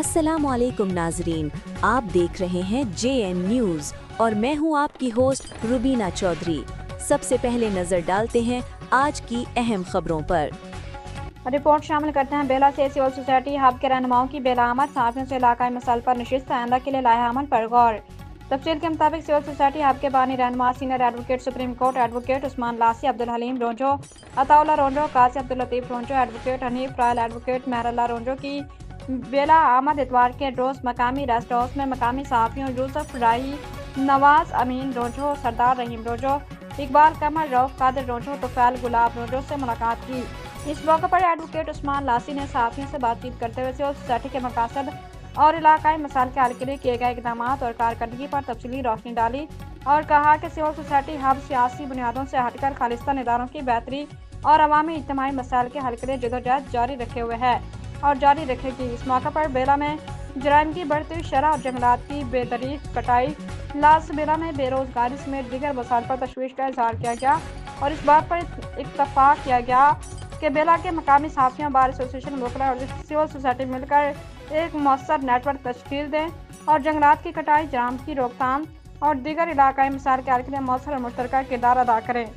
अस्सलामुअलैकुम नाजरीन, आप देख रहे हैं JN न्यूज़ और मैं हूं आपकी होस्ट रुबीना चौधरी। सबसे पहले नजर डालते हैं आज की अहम खबरों पर। रिपोर्ट शामिल करते हैं बेला से सिविल सोसाइटी हब के रहनुमाओं की बेलामत साथियों से इलाकाई मसाइल पर नशिस्त आइंदा के लिए लाया अमल पर गौर। तफसील के मुताबिक सिविल सोसाइटी हब के बानी रहनुमा senior advocate supreme court advocate Usman Lasi, Abdul Halim Ronjo, Ataullah Ronjo, Qazi Abdul Latif Ronjo, advocate Hanif trial advocate Mehrullah Ronjo की बेला आमद इतवार के रोज मकामी रेस्ट हाउस में मकामी सहाफ़ियों यूसुफ राही, नवाज अमीन रोंजो, सरदार रहीम रोंजो, इकबाल कमर, रऊफ कादिर रोंजो, तुफैल गुलाब रोंजो से मुलाकात की। इस मौके पर एडवोकेट उस्मान लासी ने सहाफ़ियों से बातचीत करते हुए सिविल सोसाइटी के मकासद और इलाकाई मसाइल के हल के लिए किए गए इकदाम और कारकर्दगी पर तफसीली रोशनी डाली और कहा कि सिविल सोसाइटी हब सियासी बुनियादों से हटकर खालिस्तान इदारों की बेहतरी और अवामी इज्तिमाई मसाइल के हल के लिए जदोजहद जारी रखे हुए है और जारी रखेगी। इस मौके पर बेला में जराइम की बढ़ती हुई शरह और जंगलात की बेदरीक कटाई, लाश बेला में बेरोजगारी समेत दीगर मसाइल पर तशवीश का इजहार किया गया और इस बात पर इत्तफाक किया गया कि बेला के मकामी सहाफ़ियों, बार एसोसिएशन, वकला और सिविल सोसाइटी मिलकर एक मौसर नेटवर्क तश्कील दें और जंगलात की कटाई, जराइम की रोकथाम और दीगर इलाकाई मसाइल के हल के लिए मौसर और मुश्तरका किरदार अदा करें।